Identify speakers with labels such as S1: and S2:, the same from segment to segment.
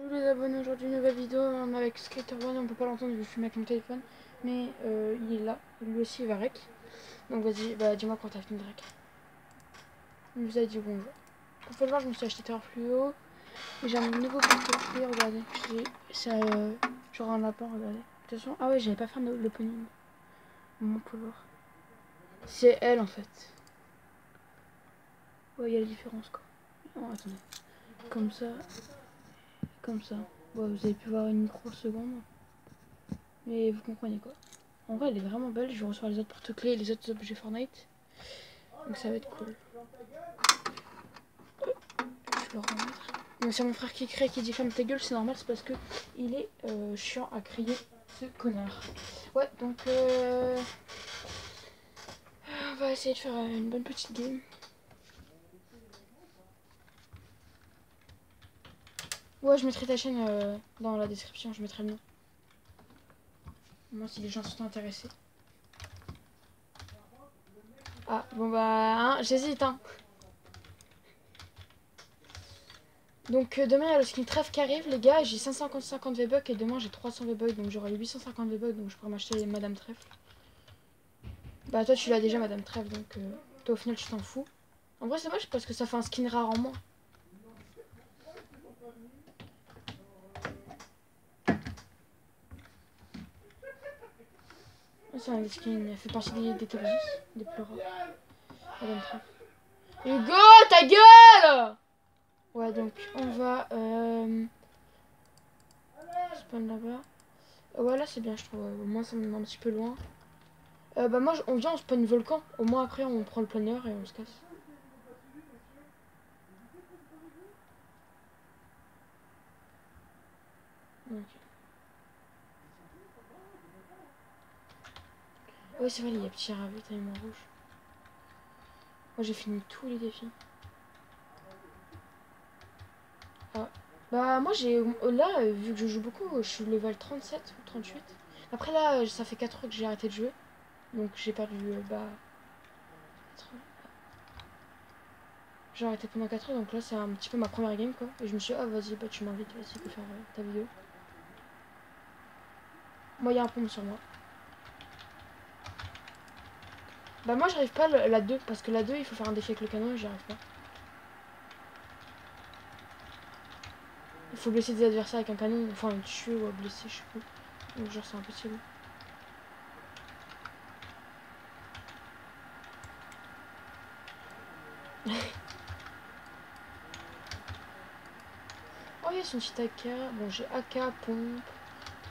S1: Bonjour les abonnés, aujourd'hui une nouvelle vidéo avec Skater One. On peut pas l'entendre vu que je suis avec mon téléphone, mais il est là, lui aussi il va rec. Donc vas-y, bah dis-moi quand t'as fini de rec. Il nous a dit bonjour. Pour faire le voir, je me suis acheté Terre Fluo et j'ai un nouveau portefeuille, regardez. C'est genre un lapin, regardez. Attention, ah ouais, j'avais pas fait l'opening. Mon pouvoir. C'est elle en fait. Ouais, il y a la différence quoi. Oh, attendez. Comme ça, comme ça. Bon, vous avez pu voir une microseconde. Mais vous comprenez quoi. En vrai, elle est vraiment belle. Je reçois les autres porte-clés et les autres objets Fortnite. Donc ça va être cool. Je vais le remettre. Donc c'est mon frère qui crie et qui dit ferme ta gueule. C'est normal, c'est parce que il est chiant à crier, ce connard. Ouais, donc on va essayer de faire une bonne petite game. Ouais, je mettrai ta chaîne dans la description. Je mettrai le nom. Moi, si les gens sont intéressés. Ah, bon bah, hein, j'hésite, hein. Donc demain il y a le skin trèfle qui arrive les gars, j'ai 550 V-Bucks et demain j'ai 300 V-Bucks donc j'aurai 850 V-Bucks donc je pourrais m'acheter les Madame Trèfle. Bah toi tu l'as déjà Madame Trèfle donc toi au final tu t'en fous. En vrai c'est moche parce que ça fait un skin rare en moins. C'est un skin, elle fait partie des top 10, des plus rares. Madame Trèfle. Hugo, ta gueule! Ouais donc on va spawn là-bas. Ouais là c'est bien je trouve, au moins ça me met un petit peu loin. Bah moi on vient on spawn volcan, au moins après on prend le planeur et on se casse. Ok. Ouais c'est vrai il y a petit ravitaillement rouge. Moi j'ai fini tous les défis. Ah. Bah moi j'ai là vu que je joue beaucoup, je suis level 37 ou 38. Après là ça fait 4 heures que j'ai arrêté de jouer. Donc j'ai perdu bah j'ai arrêté pendant 4 heures donc là c'est un petit peu ma première game quoi. Et je me suis dit ah vas-y bah tu m'invites, vas-y peux faire ta vidéo. Moi il y a un pompe sur moi. Bah moi j'arrive pas la 2 parce que la 2 il faut faire un défi avec le canon et j'y arrive pas. Il faut blesser des adversaires avec un canon, enfin tuer ou blesser je sais plus. Donc genre c'est impossible. Oh il y a son petit AK, bon j'ai AK, pompe,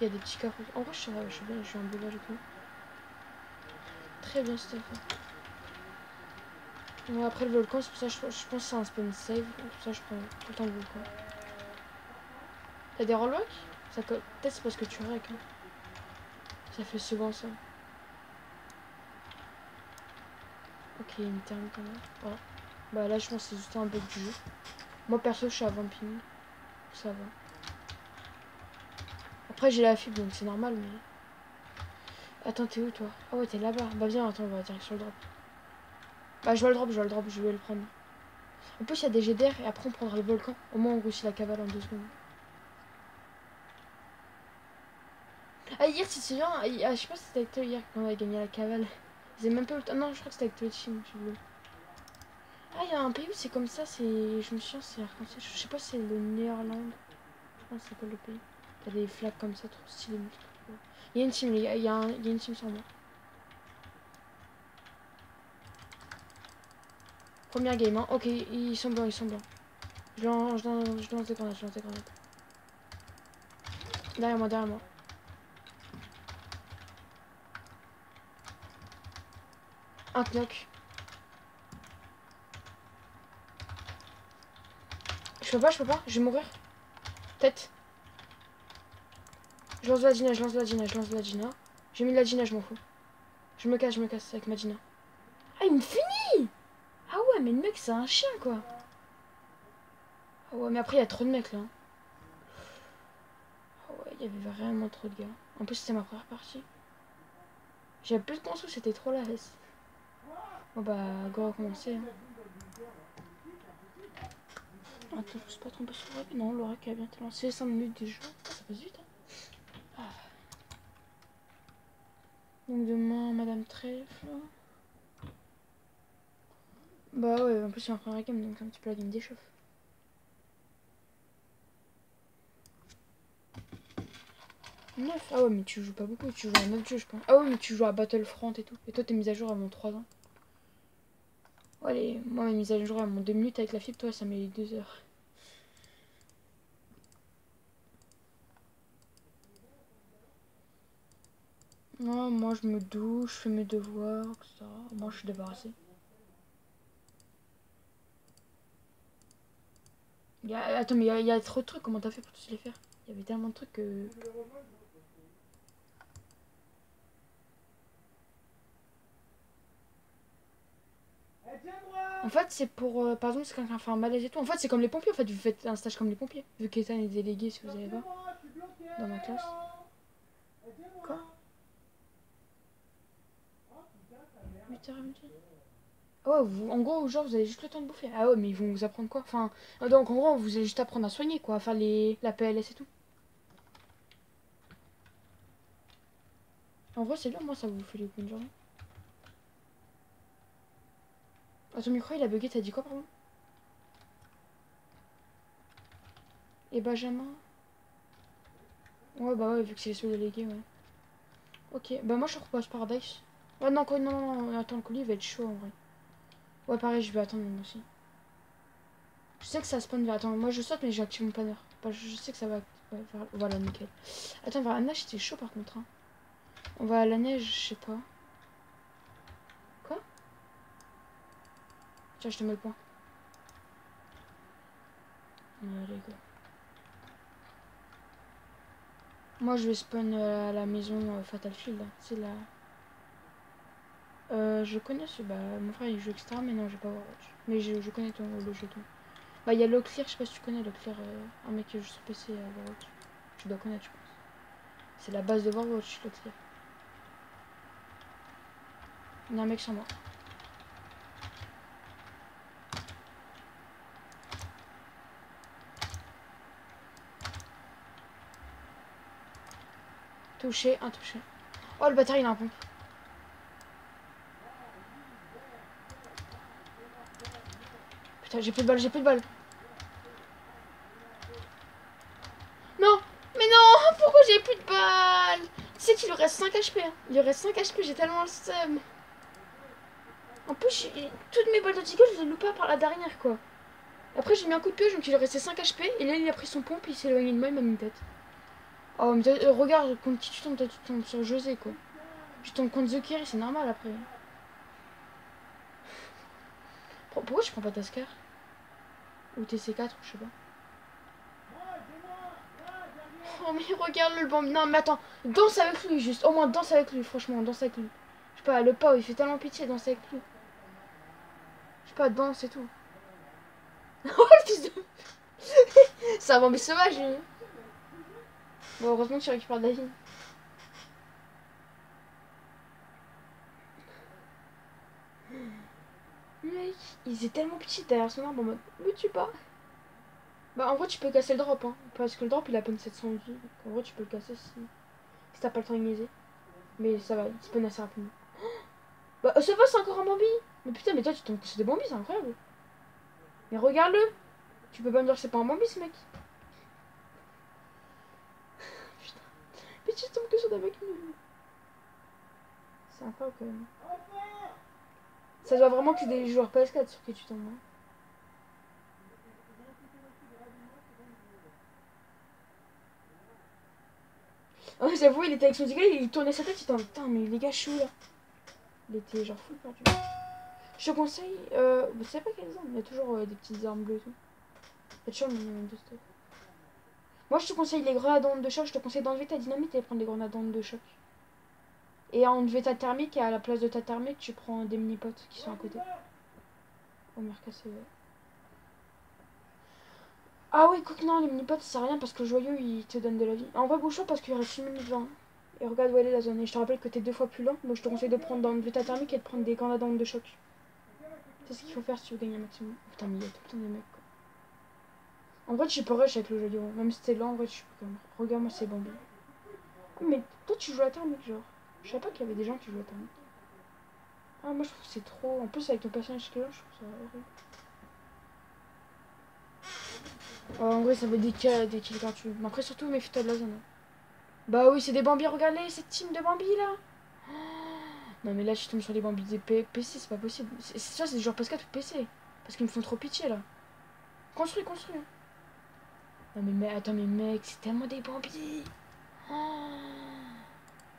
S1: il y a des petits carreaux. En vrai je suis bien, je suis un beau et tout. Très bien cette affaire. Bon, après le volcan, c'est pour ça que je pense que c'est un spawn save. C'est pour ça que je prends tout le temps le volcan. T'as des rollbacks? Peut-être c'est parce que tu rec. Hein. Ça fait souvent ça. Ok, il me termine quand même. Voilà. Bah là je pense que c'est juste un bug du jeu. Moi perso je suis à 20 ping. Ça va. Après j'ai la fibre donc c'est normal mais... Attends t'es où toi? Ah ouais t'es là-bas. Bah viens attends on va direct sur le drop. Bah je vois le drop, je vais le prendre. En plus il y a des jets d'air et après on prendra le volcan. Au moins on réussit la cavale en 2 secondes. Ah hier tu te souviens, ah, je sais pas si c'était avec toi hier quand on a gagné la cavale. J'ai même pas eu le temps. Non je crois que c'était avec toi team. Ah il y a un pays où c'est comme ça, c'est. Je me souviens c'est français. Je sais pas si c'est le Néerlande. Je pense que c'est quoi le pays. T'as des flags comme ça trop stylées. Il y a une team les gars, il y a une team sur moi. Première game hein. Ok ils sont blancs, ils sont blancs. Je lance des grenades, je lance des grenades. Derrière moi, derrière moi. Un knock. Je peux pas, je vais mourir. Tête. Je lance de la Gina, je lance de la Gina, je lance de la Gina. J'ai mis de la Gina, je m'en fous. Je me casse avec ma Gina. Ah, il me finit! Ah ouais, mais le mec, c'est un chien, quoi. Ah ouais, mais après, il y a trop de mecs, là. Ah ouais, il y avait vraiment trop de gars. En plus, c'était ma première partie. J'avais plus de conso, c'était trop la hesse. Bon bah, go recommencer. Hein. Attends, je sais pas tromper sur l'oracle. Non, l'oracle a bien été lancé. 5 minutes déjà. Ah, ça passe vite, hein. Ah. Donc demain, Madame Trèfle. Bah ouais, en plus c'est un frère game, donc un petit peu la game d'échauffe. Neuf. Ah ouais, mais tu joues pas beaucoup, tu joues à un autre jeu, je pense. Ah ouais, mais tu joues à Battlefront et tout. Et toi, t'es mise à jour à mon 3 ans. Ouais, allez, moi, ma mise à jour à mon 2 minutes avec la fibre, toi, ça met 2 heures. Non, moi, je me douche, je fais mes devoirs, etc. Moi, je suis débarrassée. Attends, mais il y a trop de trucs, comment t'as fait pour tous les faire? Il y avait tellement de trucs que... En fait, c'est pour... par exemple, si quelqu'un fait un malaise et tout. En fait, c'est comme les pompiers, en fait. Vous faites un stage comme les pompiers. Vu qu'Ethan est délégué, si vous allez voir. Dans ma classe. Quoi? 8h30. Ah ouais, vous, en gros, genre, vous avez juste le temps de bouffer. Ah ouais, mais ils vont vous apprendre quoi? Enfin, donc en gros, vous allez juste apprendre à soigner, quoi. À faire la PLS et tout. En vrai, c'est bien, moi, ça vous fait les bonnes journées. Ah, ton micro, il a bugué, t'as dit quoi, pardon? Et Benjamin? Ouais, bah ouais, vu que c'est les seuls délégués, ouais. Ok, bah moi, je repose Paradise. Ouais, non, quoi, non, non, non, attends, le colis va être chaud, en vrai. Ouais, pareil, je vais attendre, moi aussi. Je sais que ça spawn vers... Attends, moi, je saute, mais j'active mon planeur. Bah, je sais que ça va... Ouais, voilà, nickel. Attends, vers la neige, c'était chaud, par contre, hein. On va à la neige, je sais pas. Quoi? Tiens, je te mets le point. Allez, go. Moi, je vais spawn à la maison Fatal Field. C'est là. Je connais ce. Bah, mon frère il joue extra, mais non, j'ai pas Overwatch. Mais je connais le jeu tout. Bah, il y a Leclerc, je sais pas si tu connais Leclerc, un mec qui joue sur PC à Overwatch. Tu dois connaître, je pense. C'est la base de Overwatch, Leclerc. Il y a un mec sur moi. Touché, un touché. Oh, le bâtard, il a un pompe. Putain, j'ai plus de balles, j'ai plus de balles. Non, mais non, pourquoi j'ai plus de balles? Tu sais qu'il lui reste 5 HP. Hein. Il lui reste 5 HP, j'ai tellement le seum. En plus, toutes mes balles de tigre, je les loupé par la dernière, quoi. Après, j'ai mis un coup de pied, donc il lui restait 5 HP. Et là, il a pris son pompe, il s'est éloigné de moi, il m'a mis une tête. Oh, mais regarde, quand tu tombes sur José, quoi. Tu tombes contre Zokiri, c'est normal après. Pourquoi je prends pas Tasker? Ou TC4, ou je sais pas. Oh, mais regarde le bomb. Non, mais attends, danse avec lui, juste. Au moins, danse avec lui, franchement, danse avec lui. Je sais pas, le pas, il fait tellement pitié, danse avec lui. Je sais pas, danse et tout. Oh, le fils de... C'est un bombé sauvage, lui. Bon, heureusement que tu récupères de la vie. Mec, il faisait tellement pitié derrière son arbre en mode, me tue pas. Bah, en vrai, tu peux casser le drop, hein. Parce que le drop, il a à peine 700 vies. Donc, en vrai, tu peux le casser si t'as pas le temps de niaiser. Mais ça va, il spawn assez rapidement. Bah, ça va, c'est encore un Bambi. Mais putain, mais toi, tu tombes que c'est des Bambis, c'est incroyable. Mais regarde-le. Tu peux pas me dire que c'est pas un Bambi, ce mec. Putain. Mais tu tombes que sur des mecs nuls. C'est incroyable, quand même. Ça doit vraiment que des joueurs PS4 sur qui tu tombes, hein. Oh, j'avoue, il était avec son petit gars, il tournait sa tête, il était en putain, mais les gars, je suis où, là? Il était genre full perdu. Je te conseille, vous savez pas quelles armes? Il y a toujours des petites armes bleues et tout. Il y a toujours le minimum de stock. Moi, je te conseille les grenades à ondes de choc, je te conseille d'enlever ta dynamite et prendre des grenades à ondes de choc. Et à enlever ta thermique, et à la place de ta thermique, tu prends des mini-potes qui sont à côté. Oh, merde, cassé, ouais. Ah oui, écoute, non, les mini-potes, ça sert à rien parce que le joyau, il te donne de la vie. En vrai, bouge-toi parce qu'il reste 6 minutes 20. Et regarde où elle est la zone. Et je te rappelle que t'es 2 fois plus lent. Donc je te conseille de prendre d'enlever ta thermique et de prendre des grenades à ondes de choc. C'est ce qu'il faut faire si tu veux gagner un maximum. Putain, mais il y a tout le temps des mecs, quoi. En vrai, tu peux rush avec le jeu vidéo. Même si t'es lent, en vrai, tu peux quand même. Regarde-moi, c'est Bambi. Mais toi, tu joues à thermique, genre. Je savais pas qu'il y avait des gens qui jouaient à thermique. Ah, moi, je trouve que c'est trop. En plus, avec ton personnage que là, je trouve ça horrible. Oh, en vrai, ça veut des kills gratuits. Mais après, surtout, méfie-toi de la zone. Bah oui, c'est des Bambis, regardez, cette team de Bambis là. Non, mais là, je tombe sur les Bambis des PC, c'est pas possible. Ça, c'est genre PS4 ou PC. Parce qu'ils me font trop pitié là. Construis, construis. Non, mais attends, mais mec, c'est tellement des Bambis. Oh,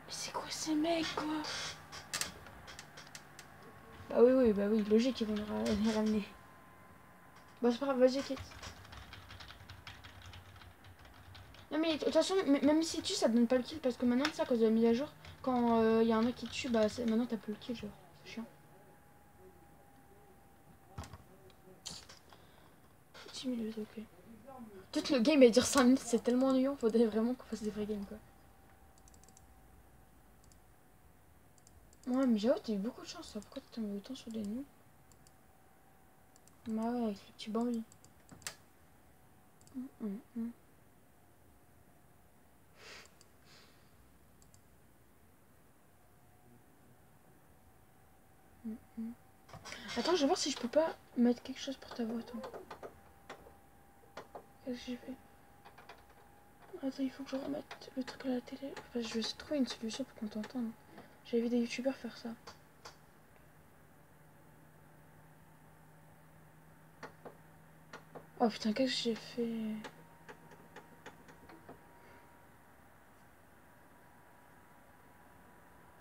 S1: mais c'est quoi ces mecs, quoi? Bah oui, logique, ils vont les ramener. Bah, c'est pas grave, vas-y, Kate. Non, mais de toute façon, même si tu ça te donne pas le kill parce que maintenant, c'est à cause de la mise à jour. Quand y a un mec qui te tue, bah maintenant t'as plus le kill, genre. C'est chiant. 10 minutes, ok. Peut-être le game, il dure 5 minutes, c'est tellement ennuyant, faudrait vraiment qu'on fasse des vrais games, quoi. Ouais, mais j'avoue, t'as eu beaucoup de chance, hein. Pourquoi t'as mis autant sur des noobs? Bah ouais, avec les petits bambis. Hum, hum. Attends, je vais voir si je peux pas mettre quelque chose pour ta voix, attends. Qu'est-ce que j'ai fait? Attends, il faut que je remette le truc à la télé. Enfin, je vais trouver une solution pour qu'on t'entende. J'avais vu des youtubeurs faire ça. Oh putain, qu'est-ce que j'ai fait?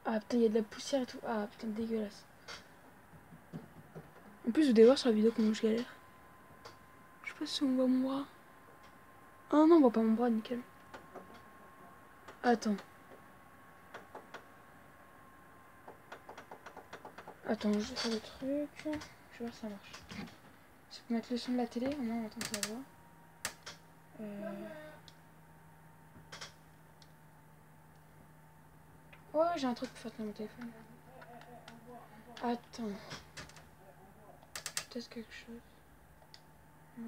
S1: Ah putain, il y a de la poussière et tout. Ah putain, dégueulasse. En plus, vous devez voir sur la vidéo comment je galère. Je sais pas si on voit mon bras. Ah non, on voit pas mon bras, nickel. Attends. Attends, je vais faire le truc. Je vais voir si ça marche. Je peux mettre le son de la télé, au moins on entend ta voix. Ouais, j'ai un truc pour faire tourner mon téléphone. Attends. Je teste quelque chose. Non.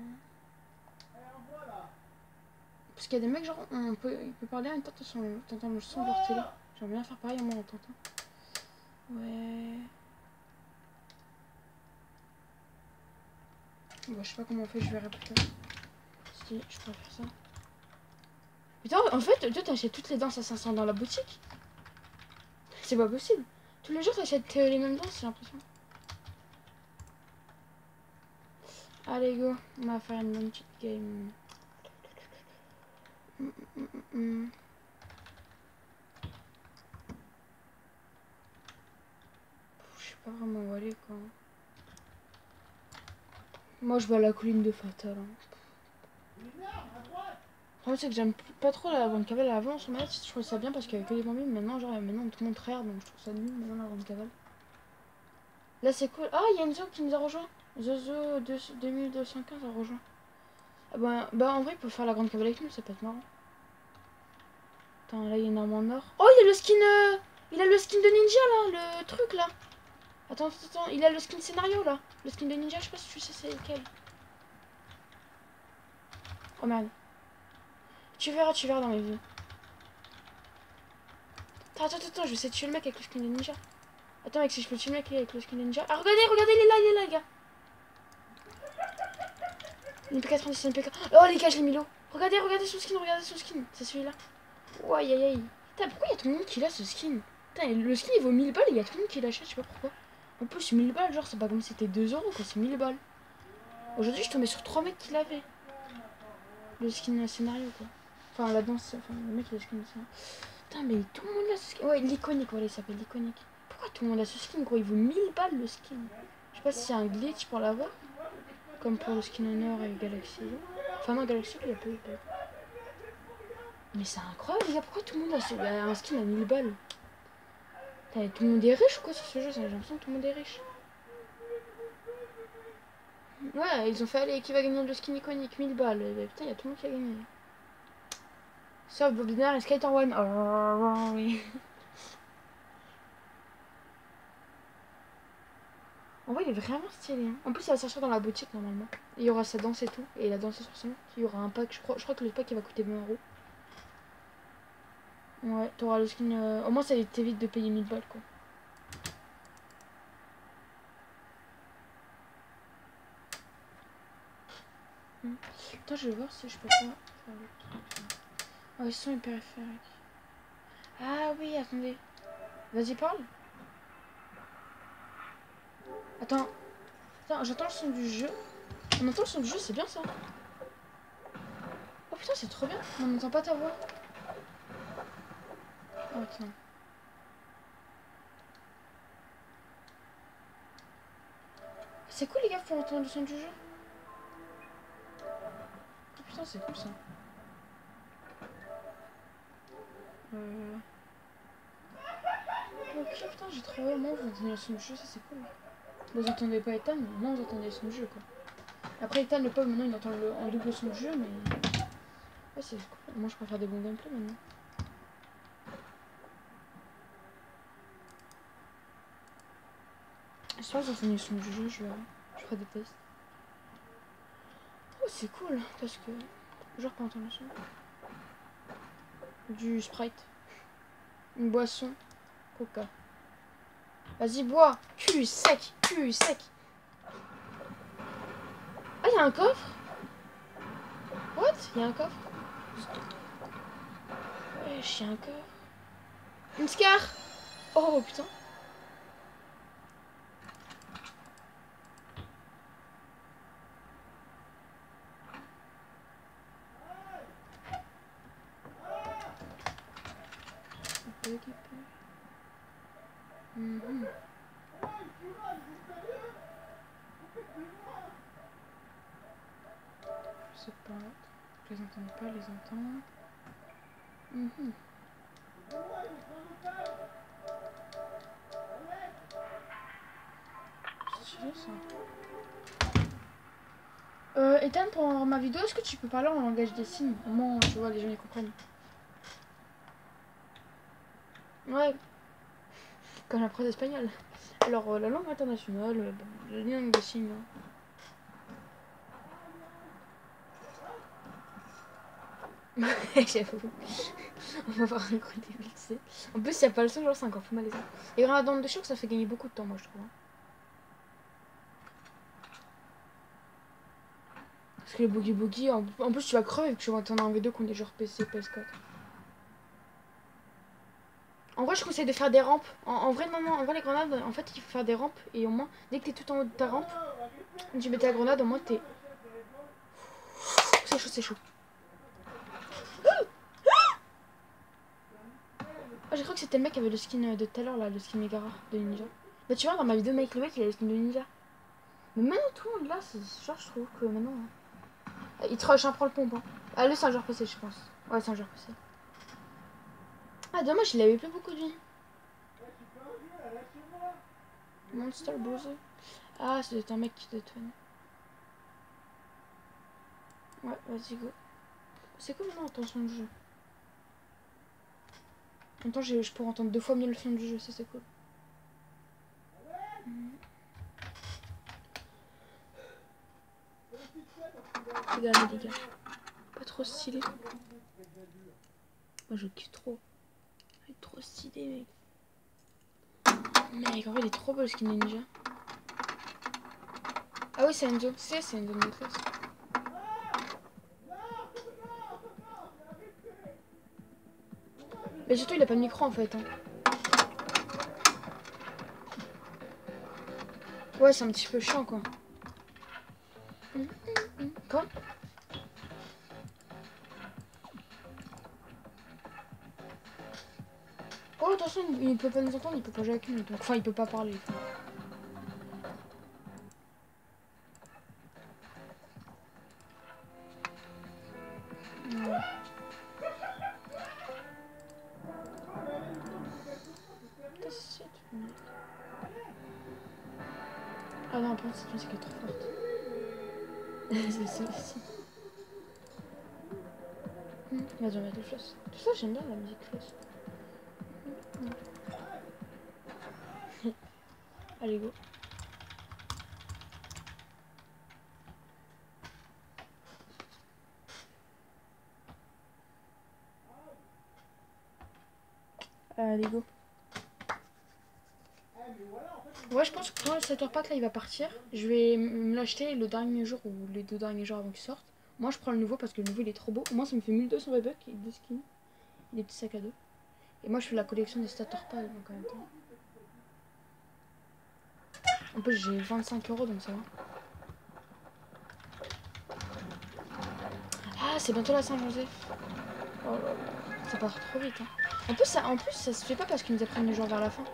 S1: Parce qu'il y a des mecs, genre, il peut parler en même temps, t'entends le son de leur télé. J'aimerais bien faire pareil, au moins on t'entend. Ouais. Bon, je sais pas comment on fait, je verrai plus tard. Si, je pourrais faire ça. Putain, en fait, toi t'achètes toutes les danses à 500 dans la boutique. C'est pas possible. Tous les jours t'achètes les mêmes danses, j'ai l'impression. Allez, go, on va faire une bonne petite game. Je sais pas vraiment où aller, quoi. Moi, je vais à la colline de Fatal. Hein. Le problème, c'est que j'aime pas trop la grande cavale avant. Sur ma je trouvais ça bien parce qu'il y avait que des bambines. Maintenant, genre, maintenant, tout le monde trahir, donc je trouve ça nul. Maintenant, la grande cavale. Là, c'est cool. Ah, il y a une zone qui nous a rejoint. Zozo 2215 a rejoint. Ah bah, en vrai, il peut faire la grande cavale avec nous, ça peut être marrant. Attends, là, il y a une arme en or. Oh, il a le skin. Il a le skin de ninja, là, le truc, là. Attends, il a le skin scénario, là. Le skin de ninja, je sais pas si tu sais c'est lequel. Oh merde. Tu verras dans mes vues. Attends, je vais essayer de tuer le mec avec le skin de ninja. Attends, mec, si je peux tuer le mec avec le skin de ninja. Ah, regardez, il est là, les gars. Une MP90, une MP... Oh, les gars, je l'ai mis l'eau. Regardez son skin. C'est celui-là. Oh, aïe, aïe, aïe. Putain, pourquoi il y a tout le monde qui a ce skin? Putain, le skin, il vaut 1000 balles et il y a tout le monde qui l'achète, je sais pas pourquoi. En plus, 1000 balles, genre, c'est pas comme si c'était 2 euros, quoi, c'est 1000 balles. Aujourd'hui, je suis tombée sur 3 mecs qui l'avaient. Le skin scénario, quoi. Enfin, la danse, enfin, le mec, il a le skin scénario. Putain, mais tout le monde a ce skin. Ouais, l'iconique, voilà, il s'appelle l'iconique. Pourquoi tout le monde a ce skin, gros? Il vaut 1000 balles le skin. Je sais pas si c'est un glitch pour l'avoir. Comme pour le skin Honor et Galaxy. Enfin, non, Galaxy, il y a peu. Mais c'est incroyable, les gars. Pourquoi tout le monde a un skin à 1000 balles? Putain, tout le monde est riche ou quoi sur ce jeu? J'ai l'impression que tout le monde est riche. Ouais, ils ont fait aller qui va gagner le skin iconique 1000 balles. Et bah, putain, il y a tout le monde qui a gagné. Sauf Bobinaire et Skater One. Oui. En vrai, il est vraiment stylé. Hein. En plus, il va sortir dans la boutique normalement. Il y aura sa danse et tout. Et la danse forcément. Il y aura un pack. Je crois que le pack il va coûter 20 €. Ouais, t'auras le skin. Au moins, ça t'évite de payer 1000 balles quoi. Attends, je vais voir si je peux pas faire le truc. Oh, ils sont périphériques. Ah oui, attendez. Vas-y, parle. Attends. Attends, j'entends le son du jeu. On entend le son du jeu, c'est bien ça. Oh putain, c'est trop bien. On n'entend pas ta voix. Oh, attends. C'est cool les gars pour entendre le son du jeu. Oh putain, c'est cool ça. Ok, putain, j'ai trouvé. Moi, vous entendez le son du jeu, ça c'est cool. Vous entendez pas Ethan, mais moi, vous entendez le son du jeu quoi. Après, Ethan, le pauvre, maintenant il entend en double son du jeu, mais. Ouais, c'est cool. Moi, je préfère des bons gameplays maintenant. Je sais pas, vous entendez le son du jeu, je ferai des tests. Oh, c'est cool, parce que. Genre, pas entendre le son. Du Sprite. Une boisson. Coca. Vas-y, bois. Cul sec. Cul sec. Ah, il y a un coffre. What? Il y a un coffre. Wesh, il y a un coffre. Une scar. Oh, putain. On peut équiper. Je sais pas. Je les entends pas, les entends. C'est stylé ça. Ethan, pour ma vidéo, est-ce que tu peux parler en langage des signes? Au moins, tu vois, les gens ils comprennent. Ouais. Comme la presse espagnole. Alors, la langue internationale, la langue des signes. Hein. J'avoue. On va avoir un gros début, tu sais. En plus, s'il n'y a pas le son, genre, c'est encore plus malaisant. Et grenade de choc, ça fait gagner beaucoup de temps, moi, je trouve. Hein. Parce que le boogie boogie, en plus, tu vas crever vu que tu vas entendre un V2 qu'on est genre PC, PS4. En vrai, je conseille de faire des rampes. En vrai, non, en vrai, les grenades, en fait, il faut faire des rampes. Et au moins, dès que t'es tout en haut de ta rampe, tu mets ta grenade, au moins, t'es. C'est chaud, c'est chaud. Oh, j'ai cru que c'était le mec qui avait le skin de tout à l'heure, là, le skin méga rare de ninja. Bah, tu vois, dans ma vidéo, mec, le mec, il a le skin de ninja. Mais maintenant, tout le monde là, c'est genre, je trouve que maintenant. Hein. Il te rush, hein, prends le pompe. Hein. Ah, lui, c'est un joueur PC, je pense. Ouais, c'est un joueur PC. Ah, dommage, il avait plus beaucoup de vie. Monster Bowser. Ah, c'est un mec qui détonne. Ouais, vas-y, go. C'est cool maintenant, entendre son du jeu. En même temps, je pourrais entendre 2 fois mieux le son du jeu, ça c'est cool. Regardez les gars. Pas trop stylé. Moi je kiffe trop. Il est trop stylé mec. Mec, en vrai il est trop beau le skin ninja. Ah oui c'est Enzo. C'est Enzo de notre classe. Mais surtout il a pas de micro en fait. Hein. Ouais c'est un petit peu chiant quoi. Quoi? Oh attention il peut pas nous entendre, il peut pas jouer avec nous. Donc... Enfin il peut pas parler. Ouais. Ah non par contre cette musique est trop forte. C'est celle-ci. Vas-y on va de floss. Tout ça j'aime bien la musique floss. Allez go. Allez, go. Ouais, je pense que quand le starter pack là il va partir, je vais me l'acheter le dernier jour ou les 2 derniers jours avant qu'il sorte. Moi je prends le nouveau parce que le nouveau il est trop beau. Moi ça me fait 1200 V-Bucks et des skins, des petits sacs à dos. Et moi je fais la collection des starter packs donc en même temps. En plus j'ai 25 € donc ça va. Ah c'est bientôt la Saint-Joseph. Oh là là, ça part trop vite. Hein. En plus ça se fait pas parce qu'ils nous apprennent les jours vers la fin.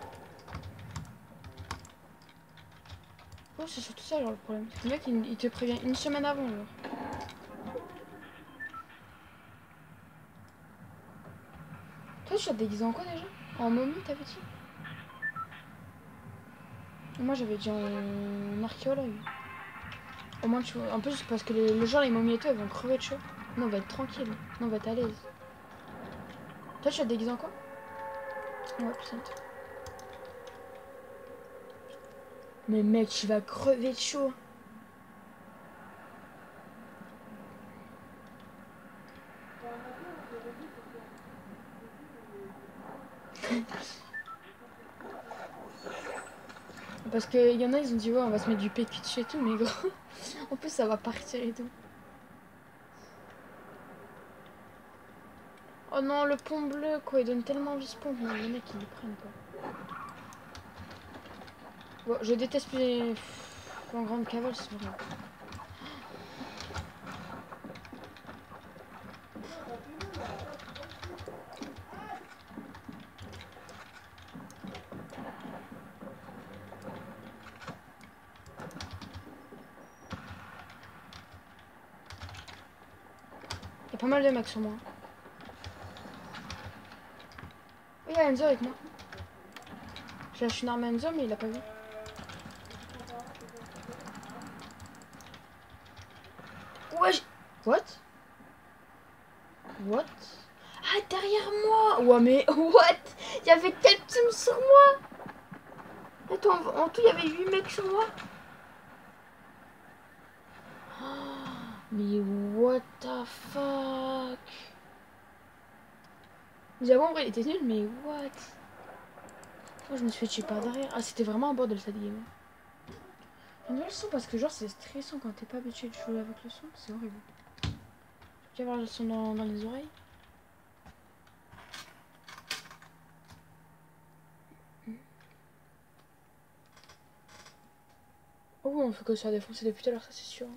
S1: Oh c'est surtout ça genre le problème. Le mec il te prévient une semaine avant genre. Toi tu as déguisé en quoi déjà? En momie t'avais dit? Moi j'avais dit en archéologue. Au moins tu vois. En plus parce que le genre les momies et tout elles vont crever de chaud. Non on va être tranquille. Non on va être à l'aise. Toi tu as déguisé en quoi? Ouais putain. Mais mec tu vas crever de chaud. Parce qu'il y en a ils ont dit ouais on va se mettre du PQ dessus et tout mais gros. En plus ça va partir et tout. Oh non le pont bleu quoi il donne tellement envie ce pont. Non les mecs ils le prennent quoi. Bon, je déteste les en grande cavale c'est vrai. Il y a pas mal de mecs sur moi. Oh, il y a Enzo avec moi. J'ai lâché une arme à Enzo mais il a pas vu. Ouais what? What? Ah derrière moi. Ouais mais what? Il y avait quel team sur moi? Attends en tout il y avait 8 mecs sur moi. Mais what the fuck? J'avoue en vrai il était nul mais what? Moi je me suis fait tuer par derrière. Ah c'était vraiment un bordel cette game. J'aime le son parce que genre c'est stressant quand t'es pas habitué de jouer avec le son, c'est horrible. Tu vas avoir le son dans les oreilles. Oh oui on fait que ça défoncer depuis tout à l'heure ça c'est sûr.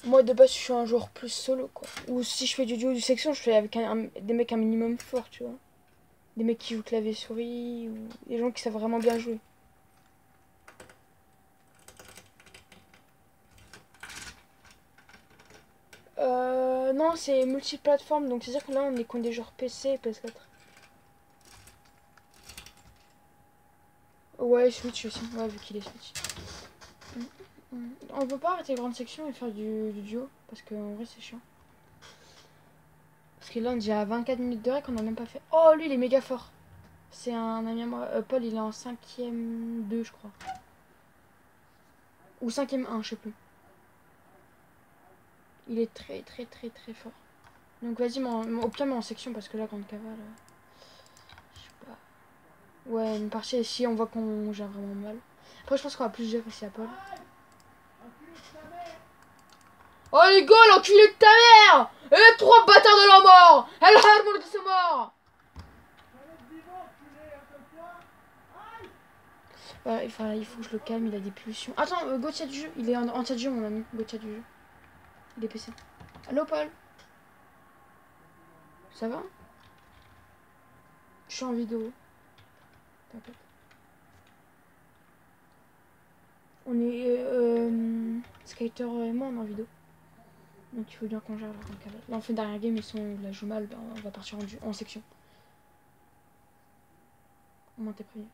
S1: Moi de base je suis un joueur plus solo quoi. Ou si je fais du duo du section je fais avec des mecs un minimum forts tu vois. Des mecs qui jouent clavier souris ou des gens qui savent vraiment bien jouer. Non c'est multiplateforme donc c'est à dire que là on est contre des joueurs PC et PS4. Ouais Switch aussi, ouais vu qu'il est Switch. On peut pas arrêter les grandes sections et faire du duo parce qu'en vrai c'est chiant. Parce que là on est déjà à 24 minutes de rec on a même pas fait. Oh lui il est méga fort. C'est un ami à moi. Paul il est en 5ème 2 je crois. Ou 5ème 1 je sais plus. Il est très très très très fort. Donc vas-y au pire mais en section parce que là grande cavale. Je sais pas. Ouais une partie si on voit qu'on gère vraiment mal. Après je pense qu'on va plus gérer aussi à Paul. Oh les gars l'enculé de ta mère. Et 3 bâtards de la mort. Elle a le de sa mort. Ouais, il faut que je le calme, il a des pulsions. Attends, Gauthier du jeu, il est en chat du jeu mon ami, Gauthier du jeu. Il est PC. Allô Paul? Ça va? Je suis en vidéo. T'inquiète. On est Skater et moi on est en vidéo. Donc il faut bien qu'on gère le câble. Là on fait une dernière game, ils sont la joue mal, ben, on va partir en section. Au moins t'es prévenu.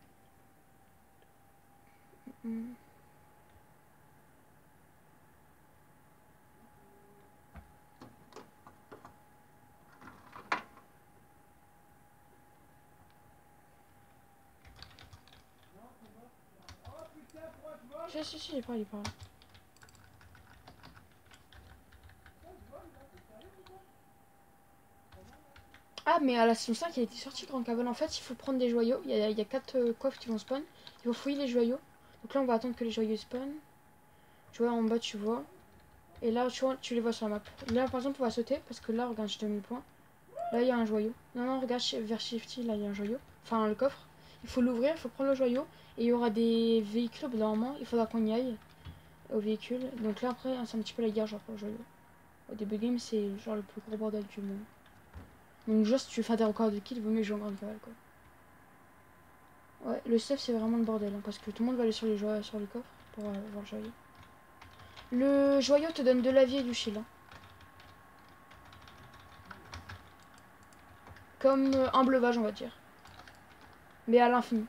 S1: Si, il parle. Ah, mais à la saison 5, il a été sorti Grand Cavale. En fait, il faut prendre des joyaux. Il y a 4 coffres qui vont spawn. Il faut fouiller les joyaux. Donc là, on va attendre que les joyaux spawn. Tu vois, en bas, tu vois. Et là, tu vois, tu les vois sur la map. Là, par exemple, on va sauter parce que là, regarde, j'ai 2000 points. Là, il y a un joyau. Non, non, regarde, vers Shifty, là, il y a un joyau. Enfin, le coffre. Il faut l'ouvrir, il faut prendre le joyau. Et il y aura des véhicules au bout d'un moment. Il faudra qu'on y aille au véhicule. Donc là, après, c'est un petit peu la guerre, genre, pour le joyau. Au début game, c'est genre le plus gros bordel du monde. Donc, genre, si tu veux faire des records de kills, il vaut mieux jouer en grande cavale, quoi. Ouais, le stuff, c'est vraiment le bordel. Hein, parce que tout le monde va aller sur les joyaux, sur le coffre pour voir le joyau. Le joyau te donne de la vie et du shield. Hein. Comme un bleuvage, on va dire. Mais à l'infini.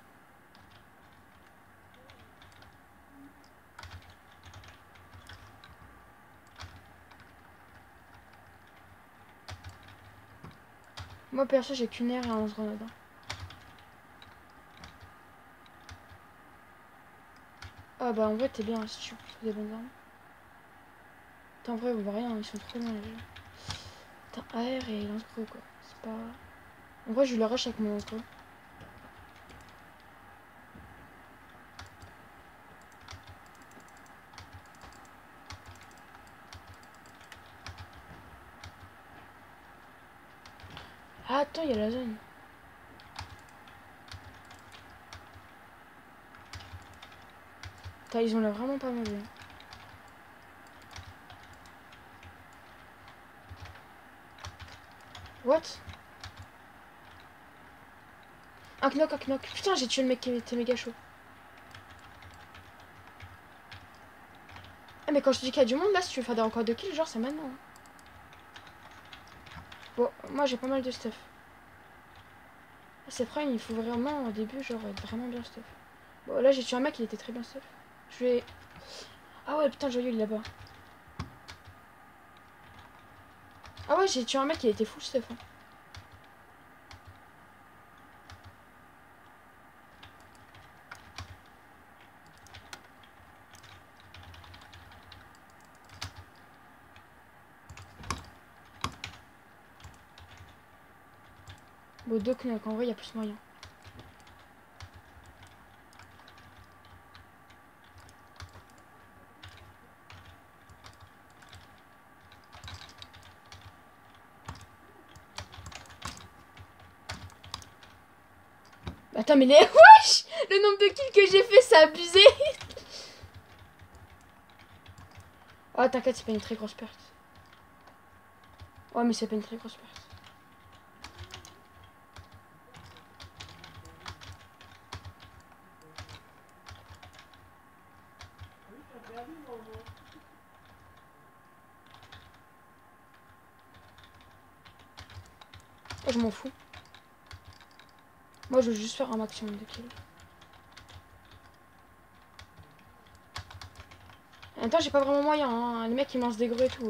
S1: Moi, perso, j'ai qu'une aire et un lance-grenade. Hein. Ah bah, en vrai, t'es bien si tu trouves des bonnes armes. Putain, en vrai, on voit rien, ils sont trop loin les jeux. Putain, AR et lance-gros, quoi. C'est pas... En vrai, je le rush avec mon lance-gros. Ah, attends, il y a la zone. Putain, ils ont l'air vraiment pas mauvais. What? Un knock, un knock. Putain, j'ai tué le mec qui était méga chaud. Ah, mais quand je te dis qu'il y a du monde, là, si tu veux faire des records de kills, genre, c'est maintenant. Hein. Bon, moi, j'ai pas mal de stuff. C'est prime, il faut vraiment, au début, genre, être vraiment bien stuff. Bon, là, j'ai tué un mec, il était très bien stuff. Je vais... Ah ouais, putain, le joyeux, il est là-bas. Ah ouais, j'ai tué un mec, il était full stuff. Hein. Bon, deux knocks, en vrai, il y a plus moyen. Attends, mais les... Wesh! Le nombre de kills que j'ai fait, c'est abusé! Ah, t'inquiète, c'est pas une très grosse perte. Ouais, mais c'est pas une très grosse perte. Oh, je m'en fous. Moi, je veux juste faire un maximum de kills. En même temps, j'ai pas vraiment moyen. Hein. Les mecs, ils me lancent des gros et tout.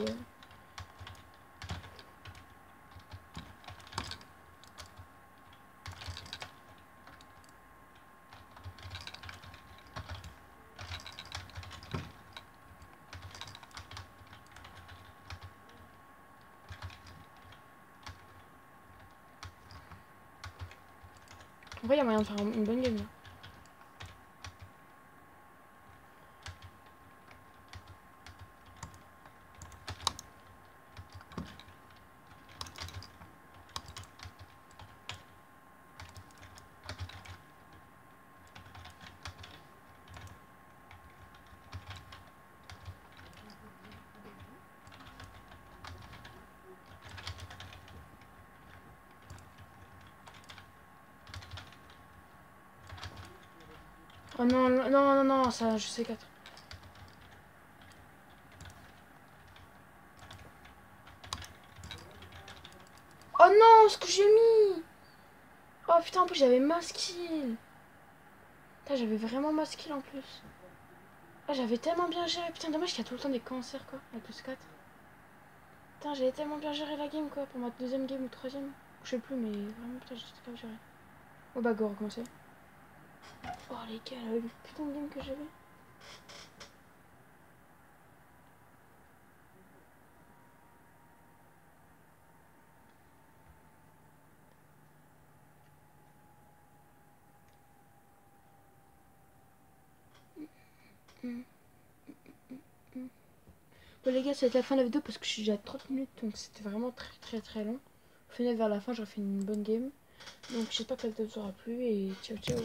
S1: En vrai, il y a moyen de faire une bonne game. Là. Oh non, non, non, non, ça, je sais 4. Oh non, ce que j'ai mis! Oh putain, en plus, j'avais ma skill. Putain, j'avais vraiment ma skill en plus. Ah, j'avais tellement bien géré. Putain, dommage qu'il y a tout le temps des cancers, quoi. Avec plus 4. Putain, j'avais tellement bien géré la game, quoi. Pour ma deuxième game ou troisième. Je sais plus, mais vraiment, putain, j'ai tout bien géré. Oh bah, go, recommencer. Oh, les gars, le putain de game que j'avais. Bon les gars, ça va être la fin de la vidéo parce que je suis déjà à 30 minutes, donc c'était vraiment très long. Au final vers la fin j'aurais fait une bonne game. Donc j'espère que la vidéo vous aura plu et ciao ciao.